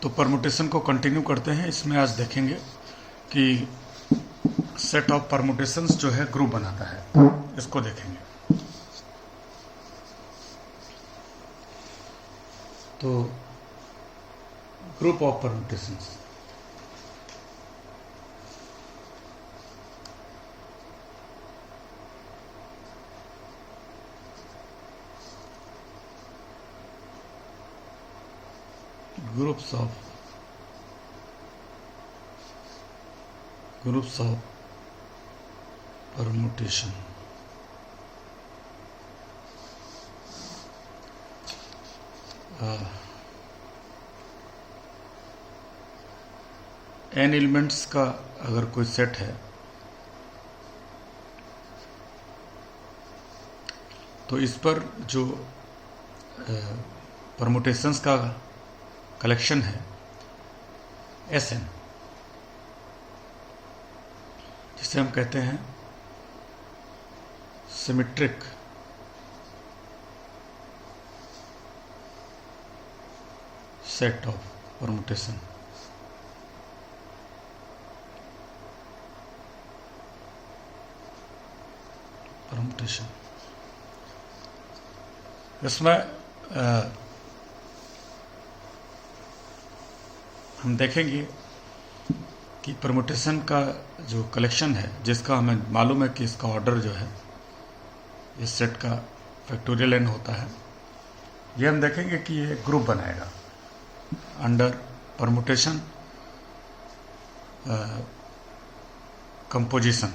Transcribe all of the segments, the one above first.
तो परमुटेशन को कंटिन्यू करते हैं। इसमें आज देखेंगे कि सेट ऑफ परमुटेशंस जो है ग्रुप बनाता है, इसको देखेंगे। तो group of permutations, groups of permutation. n elements का अगर कोई सेट है तो इस पर जो परमुटेशंस का कलेक्शन है Sn, जिसे हम कहते हैं सिमेट्रिक सेट ऑफ परमुटेशन। इसमें हम देखेंगे कि परमुटेशन का जो कलेक्शन है, जिसका हमें मालूम है कि इसका ऑर्डर जो है इस सेट का फैक्टोरियल n होता है, ये हम देखेंगे कि ये ग्रुप बनाएगा अंडर परमुटेशन कंपोजिशन,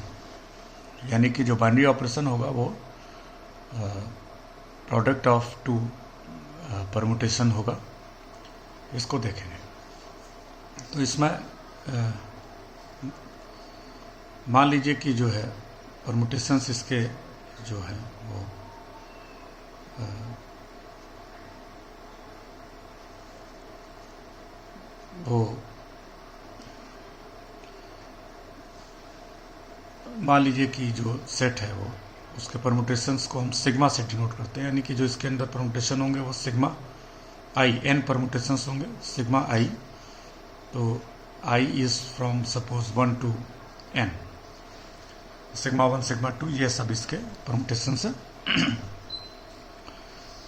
यानी कि जो बाइनरी ऑपरेशन होगा वो प्रोडक्ट ऑफ टू परमुटेशन होगा। इसको देखेंगे। तो इसमें मान लीजिए कि जो है परमुटेशंस इसके जो है वो मान लीजिए कि जो सेट है वो उसके परमुटेशंस को हम सिग्मा से डिनोट करते हैं, यानी कि जो इसके अंदर परमुटेशन होंगे वो सिग्मा आई, n परमुटेशंस होंगे सिग्मा आई। तो i is from suppose 1 to n, sigma 1 sigma 2, ये सब इसके परमुटेशंस हैं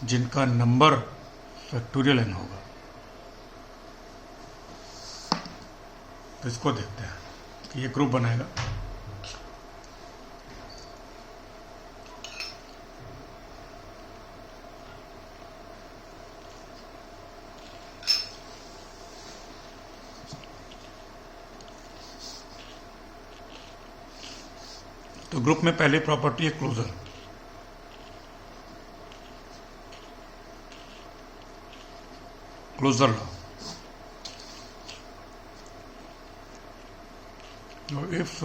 जिनका नंबर फैक्टोरियल n होगा। तो इसको देखते हैं कि ये ग्रुप बनाएगा। तो ग्रुप में पहले प्रॉपर्टी है closure. Law, if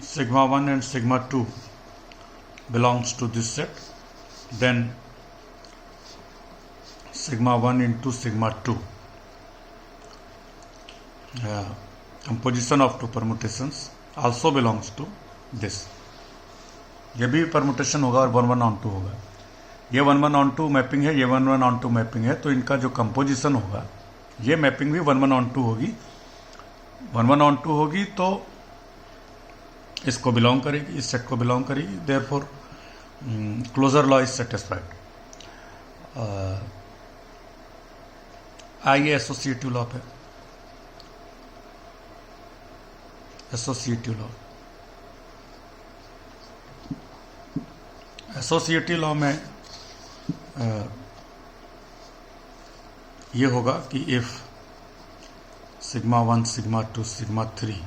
sigma 1 and sigma 2 belongs to this set, then sigma 1 into sigma 2 composition of two permutations also belongs to this। ये भी परमुटेशन होगा और 1 1 on 2 होगा। ये 1 1 on 2 मैपिंग है, ये 1 1 on 2 मैपिंग है, तो इनका जो कंपोजिशन होगा ये मैपिंग भी 1 1 on 2 होगी। 1 1 on 2 होगी तो इसको बिलोंग करेगी, इस सेट को बिलोंग करेगी। Therefore closure law is satisfied. आइए एसोसिएटिव लॉ पे। एसोसिएटिव लॉ में ये होगा कि if sigma 1 sigma 2 sigma 3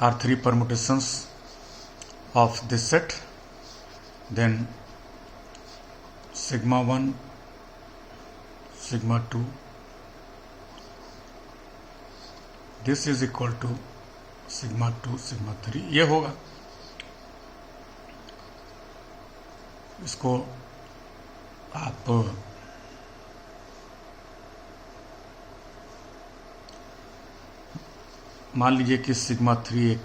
are 3 permutations of this set, then sigma 1 sigma 2 this is equal to sigma 2 sigma 3, ये होगा। इसको आप मान लीजिए कि सिग्मा 3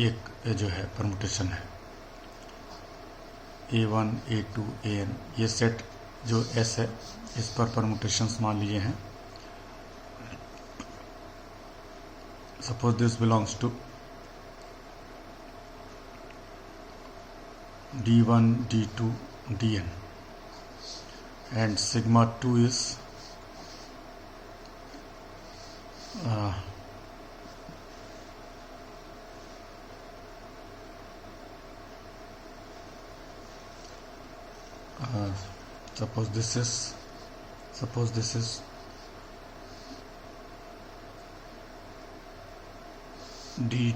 एक जो है परमुटेशन है A1 A2 AN, ये सेट जो एस है इस पर परमुटेशंस मान लीजिए हैं। Suppose this belongs to D1 D2 Dn and sigma 2 is suppose this is D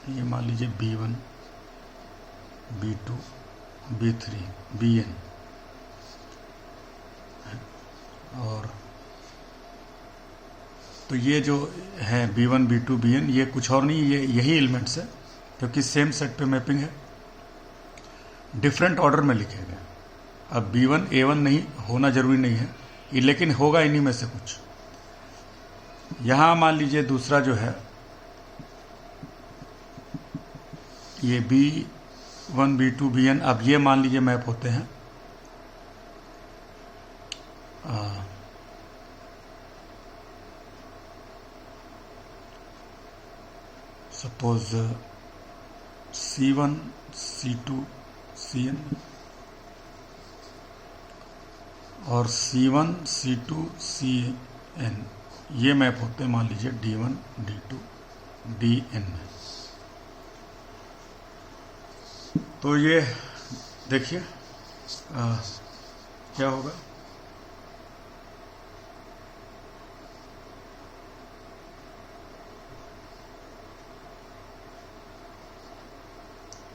ये मान लीजिए B1 B2 B3 Bn, और तो ये जो है B1 B2 Bn ये कुछ और नहीं, ये यही एलिमेंट्स है क्योंकि सेम सेट पे मैपिंग है, डिफरेंट ऑर्डर में लिखे गए। अब B1 A1 नहीं होना जरूरी नहीं है, लेकिन होगा इन्हीं में से कुछ। यहां मान लीजिए दूसरा जो है ये B1 B2 Bn, अब ये मान लीजिए मैप होते हैं सपोज C1 C2 Cn और C1 C2 Cn, ये मैप होते हैं मान लीजिए D1 D2 Dn में। तो ये देखिए क्या होगा,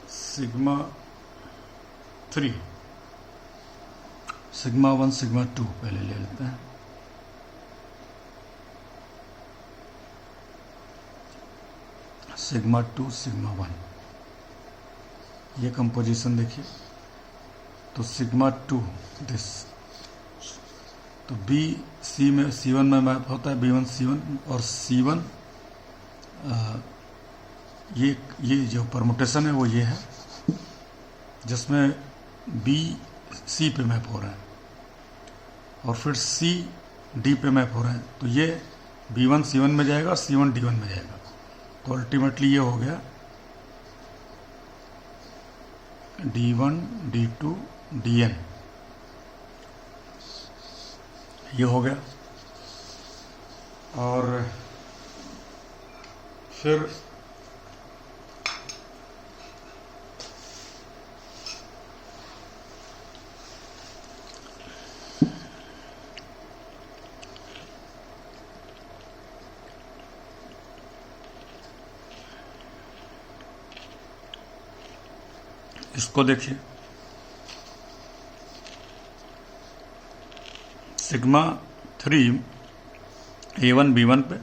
सिग्मा 3 सिग्मा 1 सिग्मा 2 पहले ले लेते हैं। सिग्मा 2 सिग्मा 1, ये कंपोजिशन देखिए। तो सिग्मा 2 दिस, तो बी सी में C1 में मैप होता है B1 C1, और C1 ये जो परमुटेशन है वो ये है जिसमें B C पे मैप हो रहा है और फिर C D पे मैप हो रहा है। तो ये B1 C1 में जाएगा और C1 D1 में जाएगा। तो अल्टीमेटली ये हो गया D1 D2 Dn, ये हो गया। और फिर इसको देखिए, सिग्मा 3 A1 B1 पे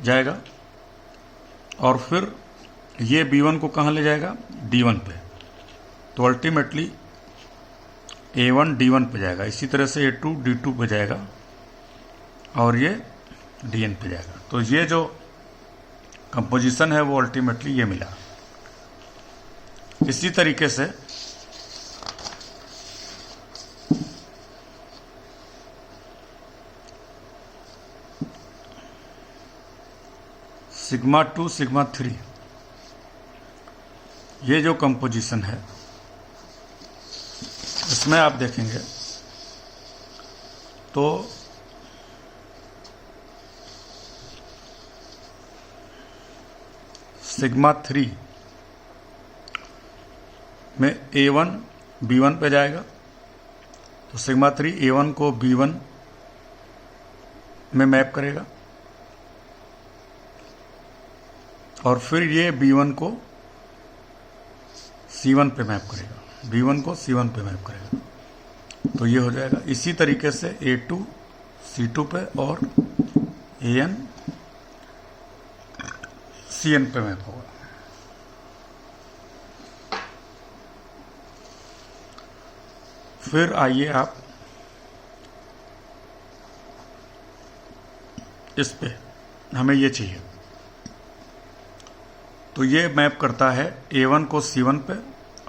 जाएगा और फिर ये B1 को कहाँ ले जाएगा, D1 पे। तो अल्टीमेटली A1 D1 पे जाएगा, इसी तरह से A2 D2 पे जाएगा और ये Dn पे जाएगा। तो ये जो कंपोजिशन है वो अल्टीमेटली ये मिला। इसी तरीके से सिग्मा 2 सिग्मा 3, ये जो कंपोजिशन है इसमें आप देखेंगे तो सिग्मा 3 में A1 B1 पे जाएगा। तो सिग्मा 3 A1 को B1 में मैप करेगा और फिर ये B1 को C1 पे मैप करेगा, B1 को C1 पे मैप करेगा। तो ये हो जाएगा। इसी तरीके से A2 C2 पे और AN CN पे मैप होगा। फिर आइए आप इस पे, हमें ये चाहिए तो ये मैप करता है A1 को C1 पे,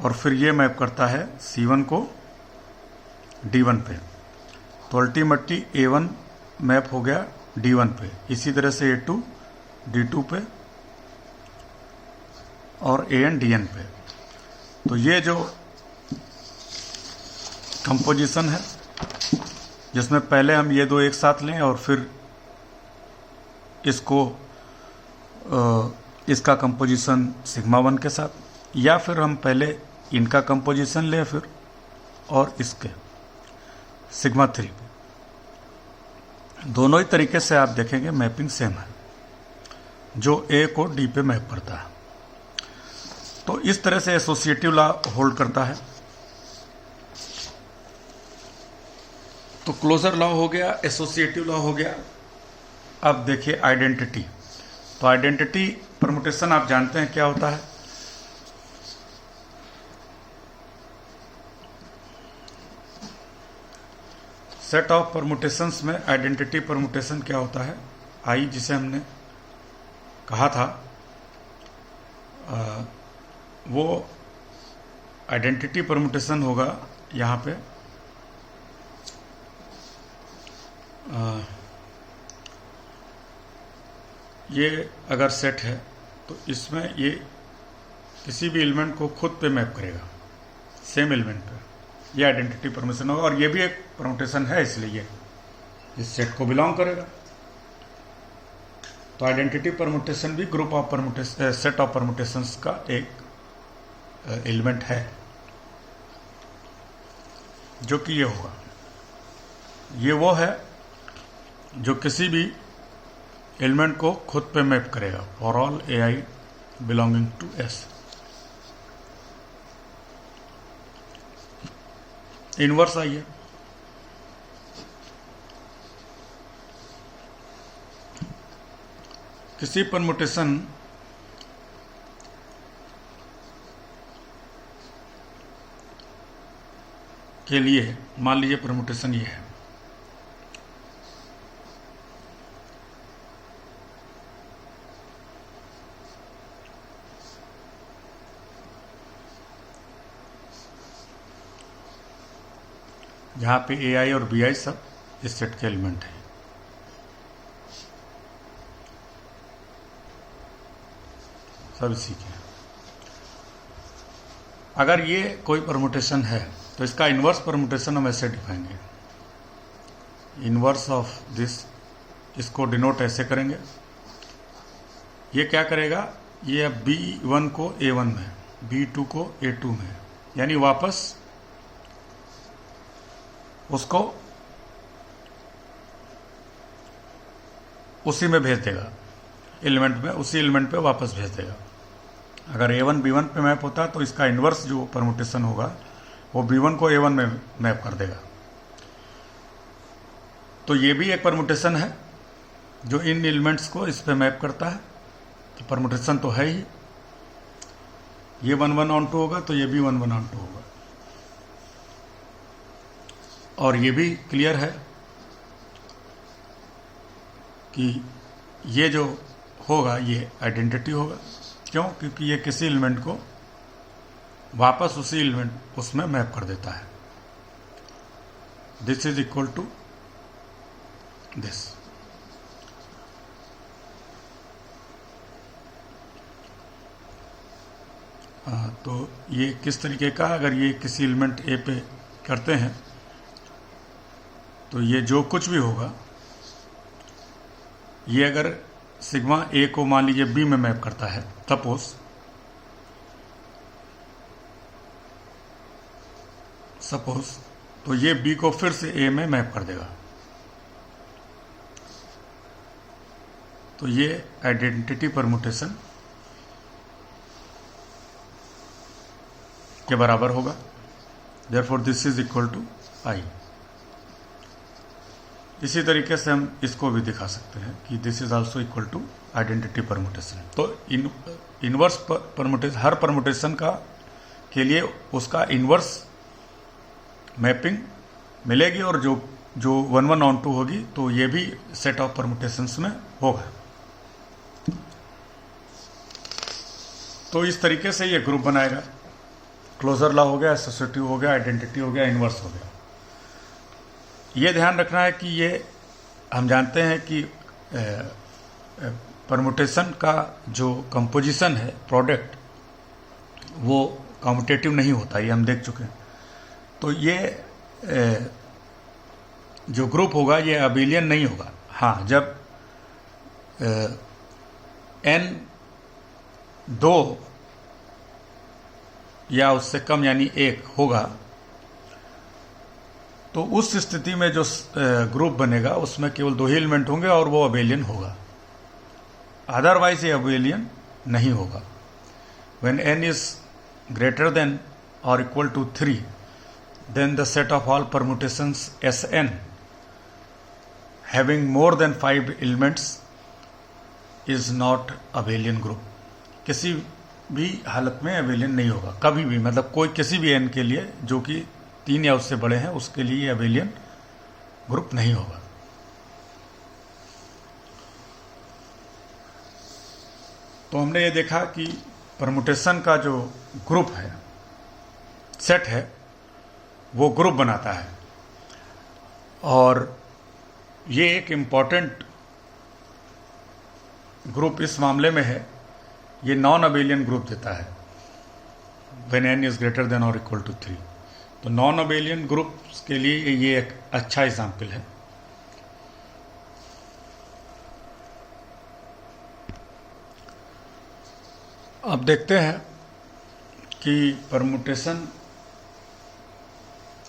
और फिर ये मैप करता है C1 को D1 पे। तो अल्टीमेटली A1 मैप हो गया D1 पे, इसी तरह से A2 D2 पे और AN DN पे। तो ये जो कंपोजिशन है जिसमें पहले हम ये दो एक साथ लें और फिर इसको इसका कंपोजिशन सिग्मा 1 के साथ, या फिर हम पहले इनका कंपोजिशन लें फिर और इसके सिग्मा 3 पे, दोनों ही तरीके से आप देखेंगे मैपिंग सेम है, जो A को D पे मैप करता है। तो इस तरह से एसोसिएटिव लॉ होल्ड करता है। तो क्लोजर लॉ हो गया, एसोसिएटिव लॉ हो गया। अब देखिए आइडेंटिटी। तो आइडेंटिटी परमुटेशन आप जानते हैं क्या होता है। सेट ऑफ परमुटेशंस में आइडेंटिटी परमुटेशन क्या होता है, आई जिसे हमने कहा था, वो आइडेंटिटी परमुटेशन होगा यहाँ पे ये अगर सेट है तो इसमें ये किसी भी एलिमेंट को खुद पे मैप करेगा, सेम एलिमेंट पे, ये आइडेंटिटी परमुटेशन होगा। और ये भी एक परमुटेशन है, इसलिए ये इस सेट को बिलोंग करेगा। तो आइडेंटिटी परमुटेशन भी group of permutation, set of permutations का एक एलिमेंट है, जो कि ये होगा। ये वो है जो किसी भी एलिमेंट को खुद पे मैप करेगा, for all AI belonging to S। Inverse आइए, किसी परमुटेशन के लिए मान लीजिए परमुटेशन ये है, जहाँ पे AI और BI सब इस सेट के एलिमेंट हैं। सब इसी के। अगर ये कोई परमुटेशन है तो इसका इन्वर्स परमुटेशन हम ऐसे दिखाएंगे, इन्वर्स ऑफ दिस, इसको डिनोट ऐसे करेंगे। ये क्या करेगा, ये B1 को A1 में, B2 को A2 में, यानी वापस उसको उसी में भेज देगा, एलिमेंट में, उसी एलिमेंट पे वापस भेज देगा। अगर A1 B1 पे मैप होता है तो इसका इन्वर्स जो परमुटेशन होगा वो B1 को A1 में मैप कर देगा। तो ये भी एक परमुटेशन है जो इन एलिमेंट्स को इस पे मैप करता है। तो परमुटेशन तो है ही, ये 1 1 on 2 होगा तो ये भी 1 1 on 2 होगा। और ये भी क्लियर है कि ये जो होगा ये आइडेंटिटी होगा। क्यों? क्योंकि ये किसी एलिमेंट को वापस उसी एलिमेंट उसमें मैप कर देता है। This is equal to this. तो ये किस तरीके का, अगर ये किसी एलिमेंट A पे करते हैं तो ये जो कुछ भी होगा, ये अगर सिग्मा A को मान लीजिए B में मैप करता है सपोज, तो ये B को फिर से A में मैप कर देगा। तो ये आइडेंटिटी परमुटेशन के बराबर होगा। Therefore this is equal to I। इसी तरीके से हम इसको भी दिखा सकते हैं कि this is also equal to identity permutation. तो इनवर्स परमुटेशन, हर परमुटेशन का के लिए उसका इनवर्स मैपिंग मिलेगी, और जो 1 1 on 2 होगी तो ये भी सेट ऑफ परमुटेशंस में होगा। तो इस तरीके से ये ग्रुप बनाएगा। क्लोजर लॉ हो गया, एसोसिएटिव हो गया, आइडेंटिटी हो गया, इन्वर्स हो गया। ये ध्यान रखना है कि ये हम जानते हैं कि परमुटेशन का जो कंपोजिशन है प्रोडक्ट वो कॉम्यूटेटिव नहीं होता, ये हम देख चुके हैं। तो ये जो ग्रुप होगा ये अबेलियन नहीं होगा। हाँ, जब n 2 या उससे कम यानी 1 होगा तो उस स्थिति में जो ग्रुप बनेगा उसमें केवल 2 ही एलिमेंट होंगे और वो अबेलियन होगा, अदरवाइज ये अबेलियन नहीं होगा। When n is greater than or equal to 3, then the set of all permutations Sn having more than 5 elements is not abelian group। किसी भी हालत में अबेलियन नहीं होगा कभी भी, मतलब कोई किसी भी n के लिए जो कि 3 या उससे बड़े हैं उसके लिए अबेलियन ग्रुप नहीं होगा। तो हमने ये देखा कि परमुटेशन का जो ग्रुप है, सेट है, वो ग्रुप बनाता है और ये एक इम्पॉर्टेंट ग्रुप इस मामले में है, ये नॉन अबेलियन ग्रुप देता है when n is greater than और इक्वल टू 3। तो नॉन अबेलियन ग्रुप के लिए ये एक अच्छा एग्जाम्पल है। अब देखते हैं कि परमुटेशन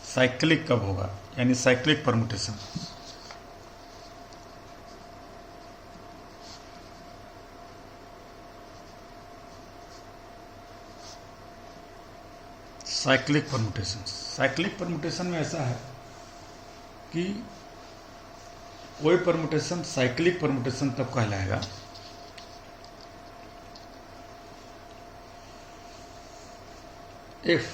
साइक्लिक कब होगा, यानी साइक्लिक परमुटेशन। साइक्लिक परमुटेशन में ऐसा है कि कोई परमुटेशन साइक्लिक परमुटेशन तब कहलाएगा if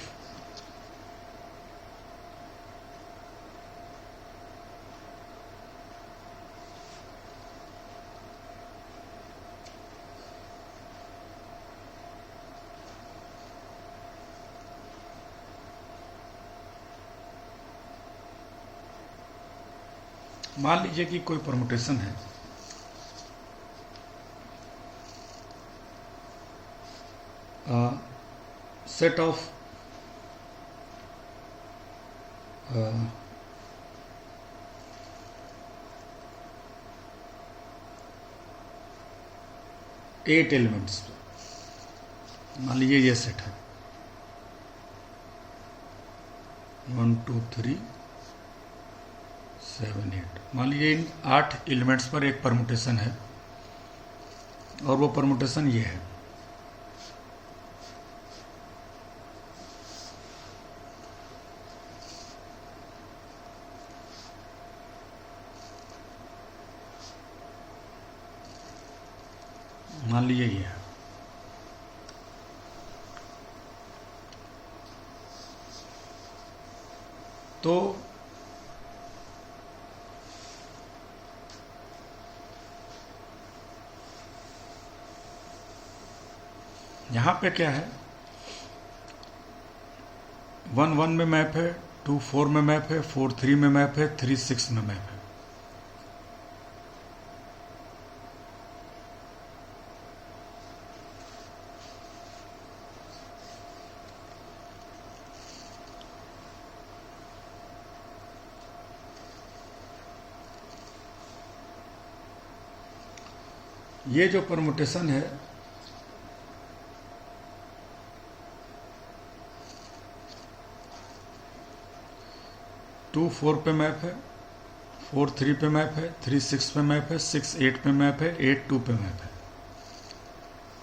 मान लीजिए कि कोई परमुटेशन है, सेट ऑफ 8 एलिमेंट्स, मान लीजिए ये सेट है 1 2 3 7 8। मान लीजिए इन 8 एलिमेंट्स पर एक परमुटेशन है और वो परमुटेशन ये है। मान लीजिए ये है। तो यहां पे क्या है, 1 1 में मैप है, 2 4 में मैप है, 4 3 में मैप है, 3 6 में मैप है। ये जो परमुटेशन है टू 4 पे मैप है, 4 3 पे मैप है, 3 6 पे मैप है, 6 8 पे मैप है, 8 2 पे मैप है।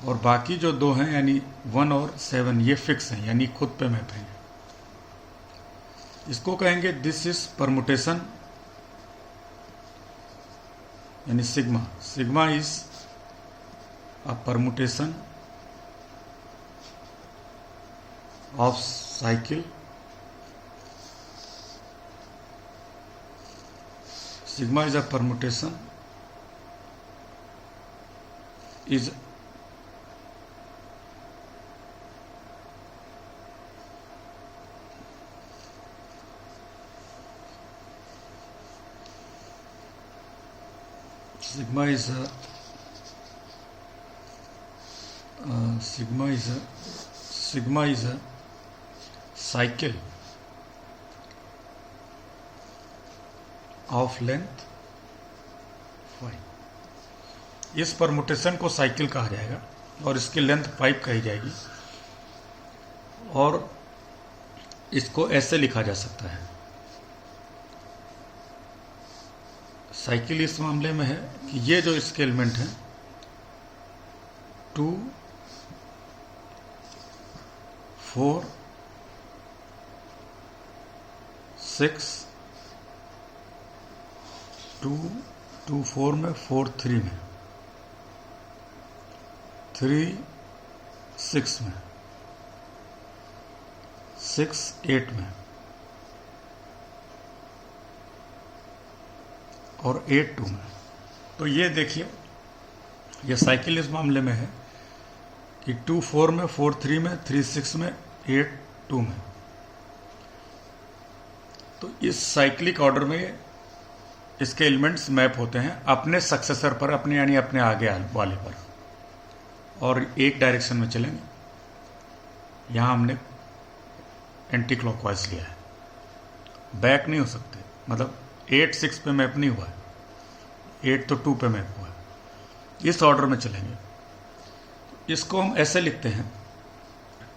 और बाकी जो 2 हैं यानी 1 और 7 ये फिक्स हैं, यानी खुद पे मैप हैं। इसको कहेंगे दिस इज परमुटेशन, यानी sigma. Sigma is a permutation of cycle, sigma is a permutation is sigma is a cycle of length 5. इस परमुटेशन को साइकिल कहा जाएगा और इसकी लेंथ 5 कही जाएगी, और इसको ऐसे लिखा जा सकता है। साइकिल इस मामले में है कि ये जो इसके एलिमेंट हैं 2, 4, 6, 2, 2, 4 में, 4, 3 में, 3, 6 में, 6, 8 में और 8, 2 में। तो ये देखिए, ये साइकिल इस मामले में है कि 2, 4 में, 4, 3 में, 3, 6 में, 8, 2 में। तो इस साइक्लिक ऑर्डर में इसके एलिमेंट्स मैप होते हैं अपने सक्सेसर पर, अपने यानी अपने आगे वाले पर, और एक डायरेक्शन में चलेंगे। यहाँ हमने एंटी क्लॉकवाइज लिया है, बैक नहीं हो सकते, मतलब 8, 6 पे मैप नहीं हुआ है, 8 तो 2 पे मैप हुआ है। इस ऑर्डर में चलेंगे। इसको हम ऐसे लिखते हैं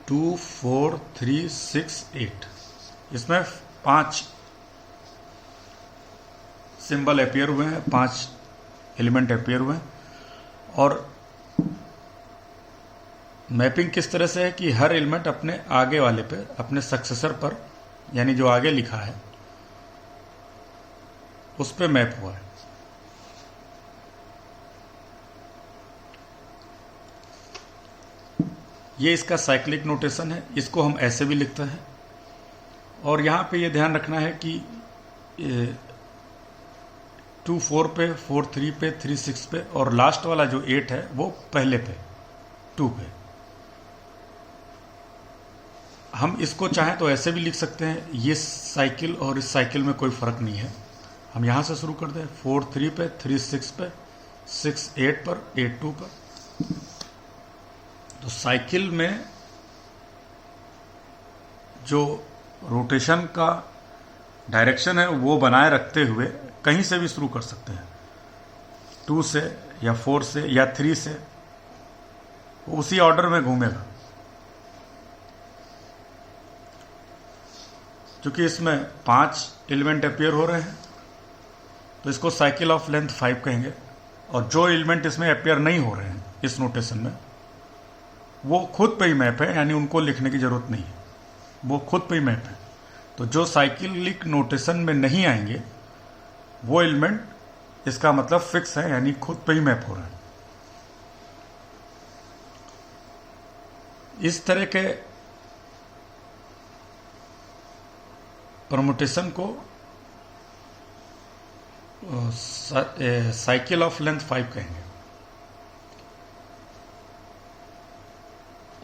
2, 4, 3, 6, 8। इसमें 5 सिंबल अपीयर हुए हैं, 5 एलिमेंट अपीयर हुए हैं। और मैपिंग किस तरह से है कि हर एलिमेंट अपने आगे वाले पे, अपने सक्सेसर पर, यानी जो आगे लिखा है उस पे मैप हुआ है। ये इसका साइक्लिक नोटेशन है। इसको हम ऐसे भी लिखते हैं। और यहाँ पे ये ध्यान रखना है कि 2, 4 पे, 4, 3 पे, 3, 6 पे, और लास्ट वाला जो 8 है वो पहले पे, 2 पे। हम इसको चाहें तो ऐसे भी लिख सकते हैं। ये साइकिल और इस साइकिल में कोई फर्क नहीं है। हम यहाँ से शुरू कर दें 4, 3 पे, 3, 6 पे, 6, 8 पर, 8, 2 पर। तो साइकिल में जो रोटेशन का डायरेक्शन है वो बनाए रखते हुए कहीं से भी शुरू कर सकते हैं, 2 से या 4 से या 3 से, वो उसी ऑर्डर में घूमेगा। क्योंकि इसमें 5 एलिमेंट अपीयर हो रहे हैं तो इसको साइकिल ऑफ लेंथ 5 कहेंगे। और जो एलिमेंट इसमें अपीयर नहीं हो रहे हैं इस नोटेशन में, वो खुद पे ही मैप है, यानी उनको लिखने की जरूरत नहीं है, वो खुद पे ही मैप है। तो जो साइक्लिक नोटेशन में नहीं आएंगे वो एलिमेंट, इसका मतलब फिक्स है, यानी खुद पे ही मैप हो रहा है। इस तरह के परमुटेशन को साइकिल ऑफ लेंथ 5 कहेंगे।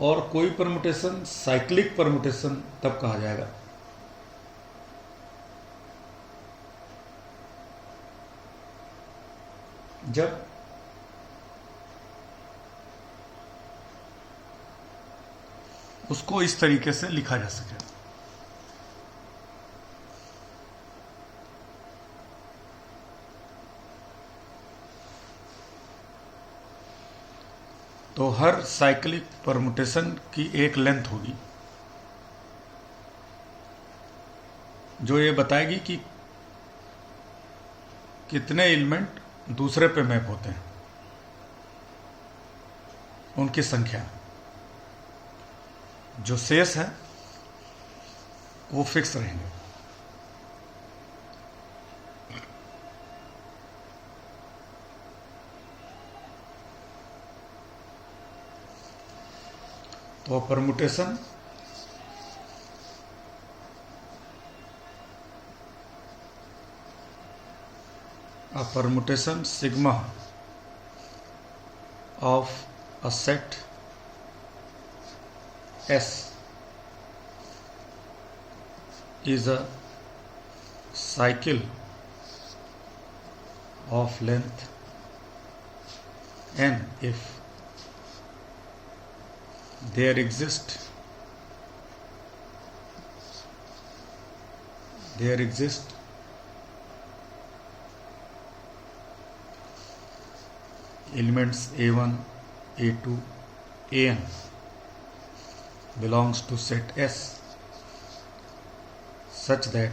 और कोई परमुटेशन साइक्लिक परमुटेशन तब कहा जाएगा जब उसको इस तरीके से लिखा जा सके। तो हर साइक्लिक परमुटेशन की एक लेंथ होगी जो ये बताएगी कि कितने एलिमेंट दूसरे पे मैप होते हैं, उनकी संख्या। जो शेष है वो फिक्स रहेंगे। तो permutation sigma of a set S is a cycle of length n if there exist elements a1, a2, an belongs to set S such that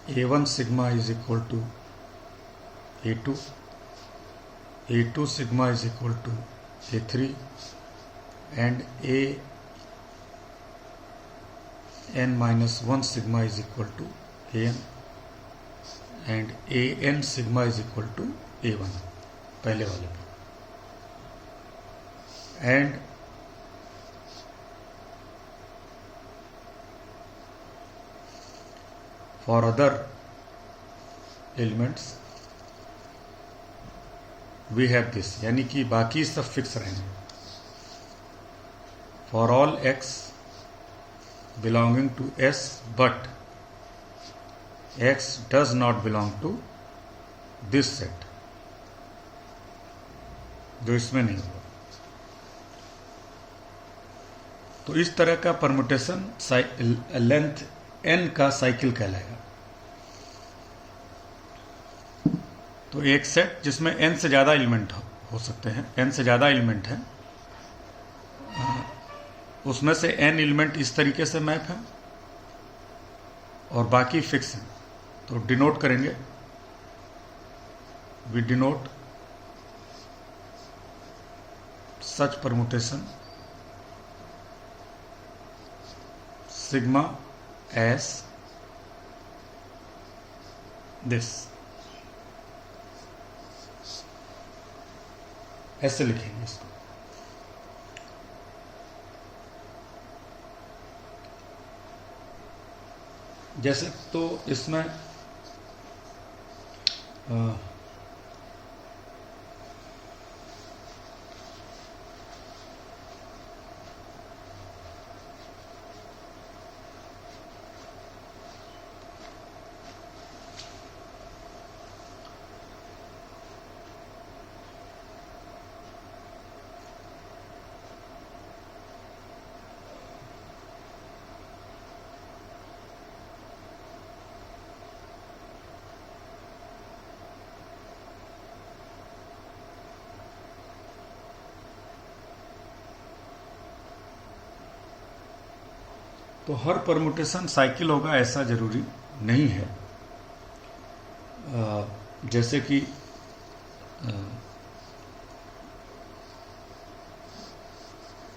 a1 sigma is equal to a2, a2 sigma is equal to a3, and a n minus 1 sigma is equal to an, and a n sigma is equal to a1 पहले वाले पे, and for other elements we have this, यानी कि बाकी सब fix रहेंगे. For all x belonging to S but x does not belong to this set, जो इसमें नहीं होगा. तो इस तरह का परमुटेशन लेंथ n का साइकिल कहलाएगा. तो एक सेट जिसमें n से ज़्यादा एलिमेंट हो सकते हैं, n से ज़्यादा एलिमेंट हैं, उसमें से n एलिमेंट इस तरीके से मैप है और बाकी फिक्स हैं. तो डिनोट करेंगे, we denote such permutation sigma as this, ऐसे लिखेंगे इसको. जैसे तो इसमें तो हर परमुटेशन साइकिल होगा ऐसा जरूरी नहीं है. जैसे कि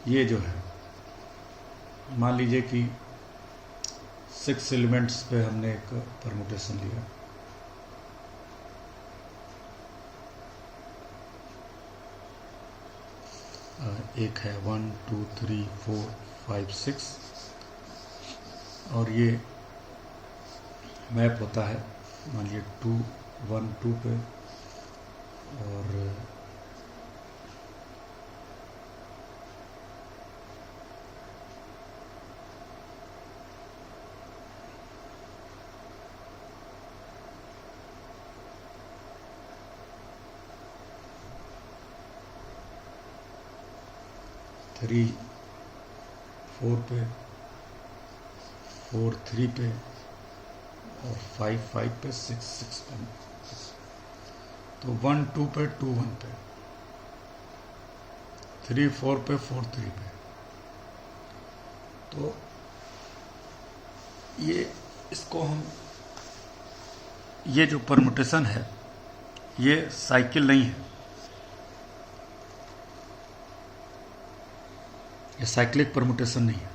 ये जो है, मान लीजिए कि 6 एलिमेंट्स पे हमने एक परमुटेशन लिया, एक है 1 2 3 4 5 6, और ये मैप होता है मान लीजिए 2 1 2 पे, और थ्री 4 पे, 4 3 पे, और 5 5 पे, 6 6 पे. तो 1 2 पे, 2 1 पे, 3 4 पे, 4 3 पे. तो ये इसको हम, ये जो परमुटेशन है ये साइकिल नहीं है, ये साइक्लिक परमुटेशन नहीं है.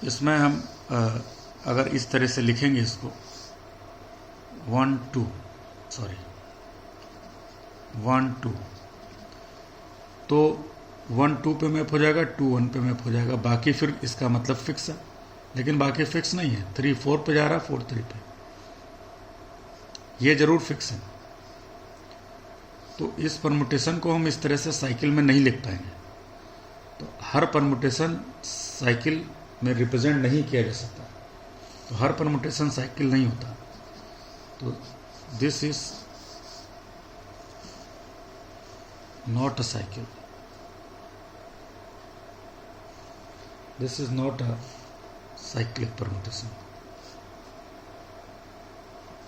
इसमें हम अगर इस तरह से लिखेंगे इसको 1 2 तो 1 2 पे मैप हो जाएगा, 2 1 पे मैप हो जाएगा. बाकी फिर इसका मतलब फिक्स है, लेकिन बाकी फिक्स नहीं है. 3 4 पे जा रहा है, 4 3 पे, ये जरूर फिक्स है. तो इस परमुटेशन को हम इस तरह से साइकिल में नहीं लिख पाएंगे. तो हर परमुटेशन साइकिल में रिप्रेजेंट नहीं किया जा सकता. तो हर परमुटेशन साइकिल नहीं होता। तो this is not a cycle, this is not a cyclic permutation,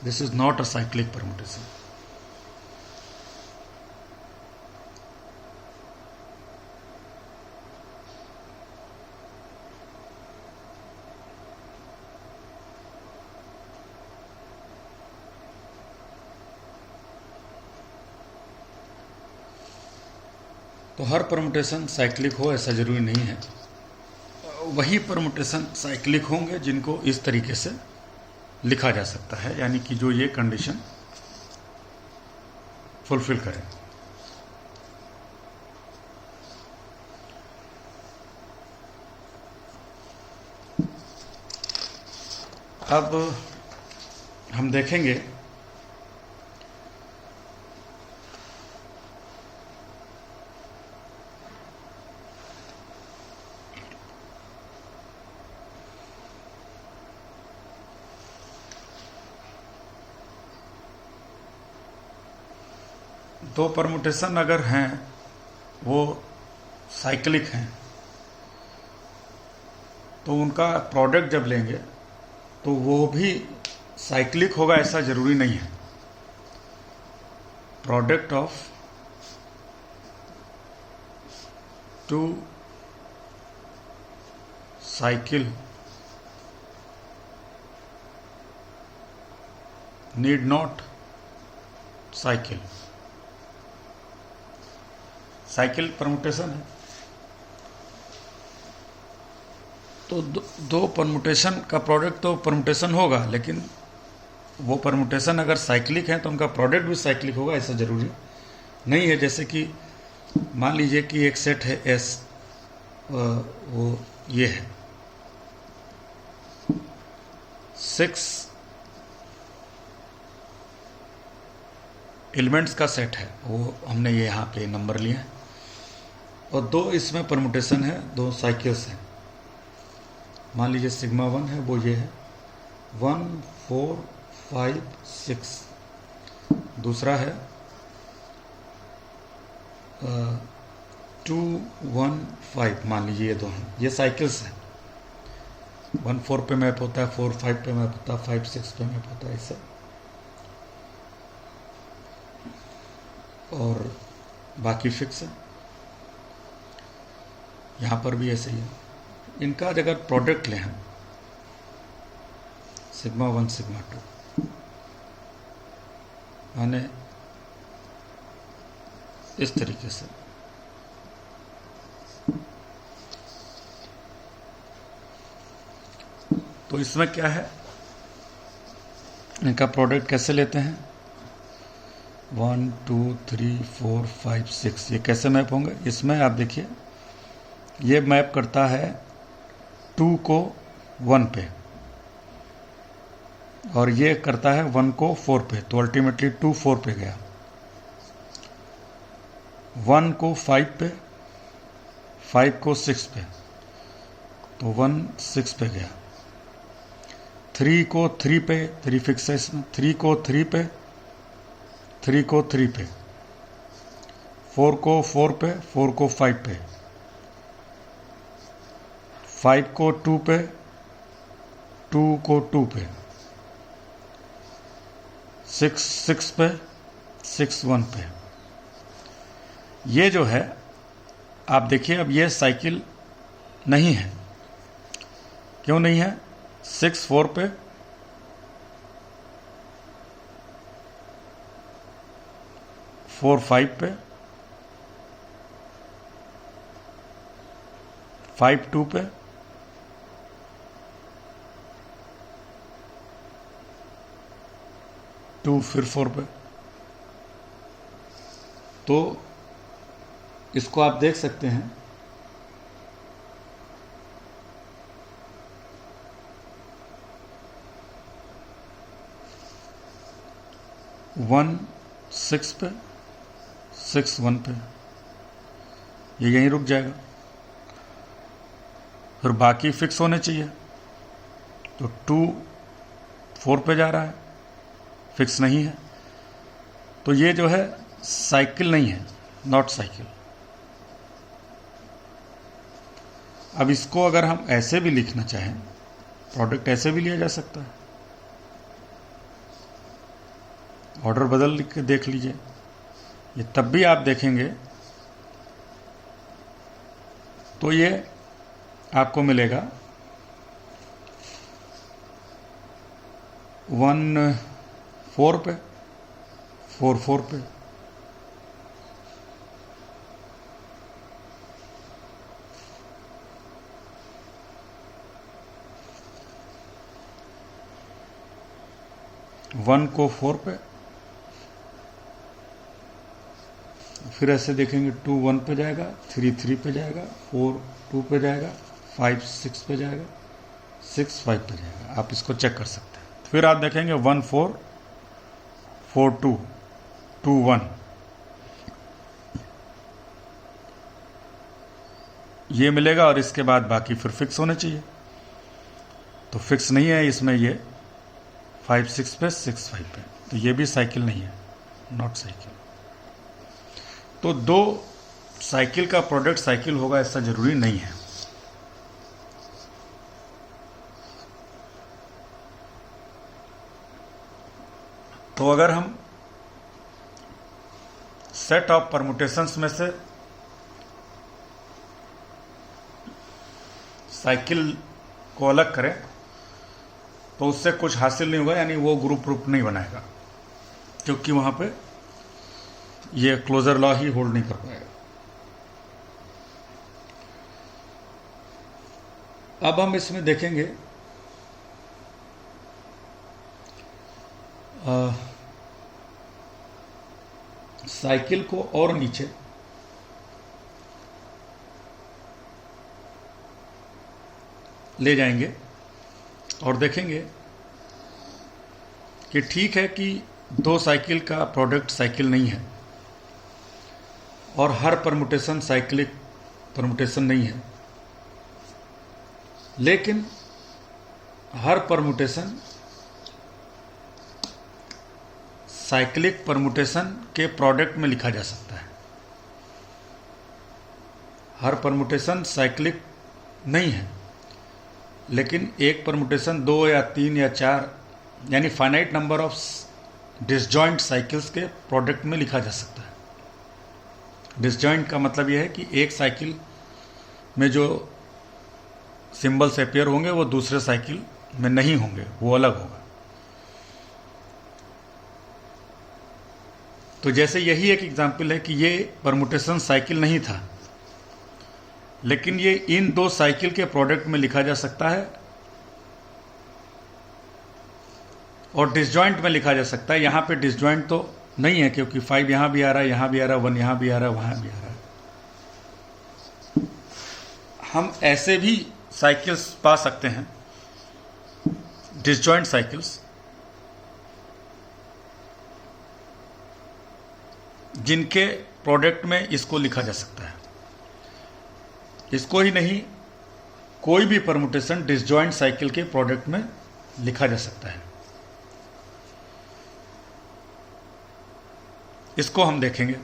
this is not a cyclic permutation. तो हर परमुटेशन साइक्लिक हो ऐसा जरूरी नहीं है। वही परमुटेशन साइक्लिक होंगे जिनको इस तरीके से लिखा जा सकता है, यानी कि जो ये कंडीशन फुलफिल करें। अब हम देखेंगे दो परमुटेशन अगर हैं वो साइक्लिक हैं तो उनका प्रोडक्ट जब लेंगे तो वो भी साइक्लिक होगा ऐसा जरूरी नहीं है। Product of two cycle need not cycle. Cycle permutation है तो दो परमुटेशन का प्रोडक्ट तो परमुटेशन होगा, लेकिन वो परमुटेशन अगर साइक्लिक है तो उनका प्रोडक्ट भी साइक्लिक होगा ऐसा जरूरी नहीं है। जैसे कि मान लीजिए कि एक सेट है एस, वो ये है 6 एलिमेंट्स का सेट है, वो हमने ये यहाँ पे नंबर लिए हैं और दो इसमें परमुटेशन है, दो साइकिल्स हैं। मान लीजिए सिग्मा 1 है, वो ये है 1 4 5 6। दूसरा है 2 1 5। मान लीजिए ये दो हैं, ये साइकिल्स हैं। 1 4 पे मैप होता है, 4 5 पे मैप होता है, 5 6 पे मैप होता है, ऐसे। और बाकी फिक्स है, यहाँ पर भी ऐसे ही है। इनका अगर प्रोडक्ट लें हम सिग्मा 1 सिग्मा 2, माने इस तरीके से तो इसमें क्या है, इनका प्रोडक्ट कैसे लेते हैं 1 2 3 4 5 6। ये कैसे मैप होंगे, इसमें आप देखिए ये मैप करता है 2 को 1 पे और ये करता है 1 को 4 पे, तो अल्टीमेटली 2 4 पे गया। 1 को 5 पे, 5 को 6 पे, तो 1 6 पे गया। 3 को 3 पे, 3 फिक्स है इसमें, 3 को 3 पे, 3 को 3 पे, 4 को 4 पे, 4 को 5 पे, 5 को 2 पे, 2 को 2 पे, 6 6 पे, 6 1 पे। ये जो है आप देखिए, अब ये साइकिल नहीं है। क्यों नहीं है? 6 4 पे, 4 5 पे, 5 2 पे, 2 फिर 4 पे। तो इसको आप देख सकते हैं, वन 6 पे, 6 1 पे, ये यहीं रुक जाएगा। फिर बाकी फिक्स होने चाहिए, तो 2 4 पे जा रहा है, फिक्स नहीं है, तो ये जो है साइकिल नहीं है, नॉट साइकिल। अब इसको अगर हम ऐसे भी लिखना चाहें, प्रोडक्ट ऐसे भी लिया जा सकता है। ऑर्डर बदल के देख लीजिए, ये तब भी आप देखेंगे तो ये आपको मिलेगा 1 4 पे, 4 4 पे। वन को 4 पे, फिर ऐसे देखेंगे 2 1 पे जाएगा, 3 3 पे जाएगा, 4 2 पे जाएगा, 5 6 पे जाएगा, 6 5 पे जाएगा। आप इसको चेक कर सकते हैं। फिर आप देखेंगे 1 4 4 2 2 1, ये मिलेगा और इसके बाद बाकी फिर फिक्स होने चाहिए, तो फिक्स नहीं है इसमें, ये 5 6 पे 6 5 पे, तो ये भी साइकिल नहीं है, नॉट साइकिल। तो 2 साइकिल का प्रोडक्ट साइकिल होगा ऐसा जरूरी नहीं है। तो अगर हम सेट ऑफ परमुटेशंस में से साइकिल को अलग करें तो उससे कुछ हासिल नहीं होगा, यानी वो ग्रुप नहीं बनाएगा, क्योंकि वहां पे ये क्लोजर लॉ ही होल्ड नहीं कर पाएगा। अब हम इसमें देखेंगे साइकिल को और नीचे ले जाएंगे और देखेंगे कि ठीक है कि 2 साइकिल का प्रोडक्ट साइकिल नहीं है और हर परमुटेशन साइक्लिक परमुटेशन नहीं है, लेकिन हर परमुटेशन साइक्लिक परमुटेशन के प्रोडक्ट में लिखा जा सकता है। हर परमुटेशन साइक्लिक नहीं है, लेकिन एक परमुटेशन 2 या 3 या 4 यानी finite number of disjoint cycles के प्रोडक्ट में लिखा जा सकता है। डिसजॉइंट का मतलब यह है कि एक साइकिल में जो सिंबल्स अपीयर होंगे वो दूसरे साइकिल में नहीं होंगे, वो अलग होगा। तो जैसे यही एक एग्जाम्पल है कि ये परमुटेशन साइकिल नहीं था, लेकिन ये इन 2 साइकिल के प्रोडक्ट में लिखा जा सकता है और डिसजॉइंट में लिखा जा सकता है। यहां पे डिसजॉइंट तो नहीं है, क्योंकि 5 यहां भी आ रहा है, यहां भी आ रहा है, 1 यहां भी आ रहा है, वहां भी आ रहा है। हम ऐसे भी साइकिल्स पा सकते हैं, डिसजॉइंट साइकिल्स, जिनके प्रोडक्ट में इसको लिखा जा सकता है। इसको ही नहीं, कोई भी परमुटेशन डिसजॉइंट साइकिल के प्रोडक्ट में लिखा जा सकता है। इसको हम देखेंगे।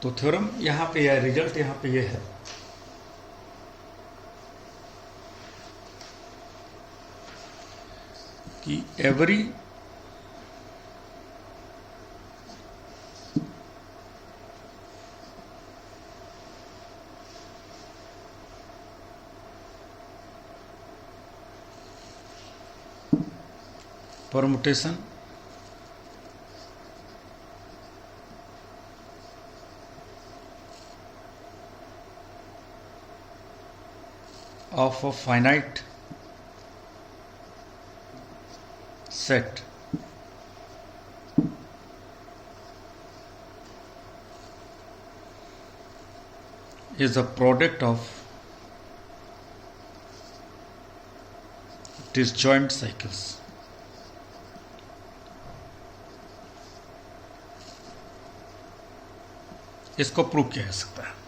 तो थ्योरम यहां पे या रिजल्ट यहां पे ये है कि every permutation of a finite set is a product of disjoint cycles. इसको प्रूव किया जा सकता है।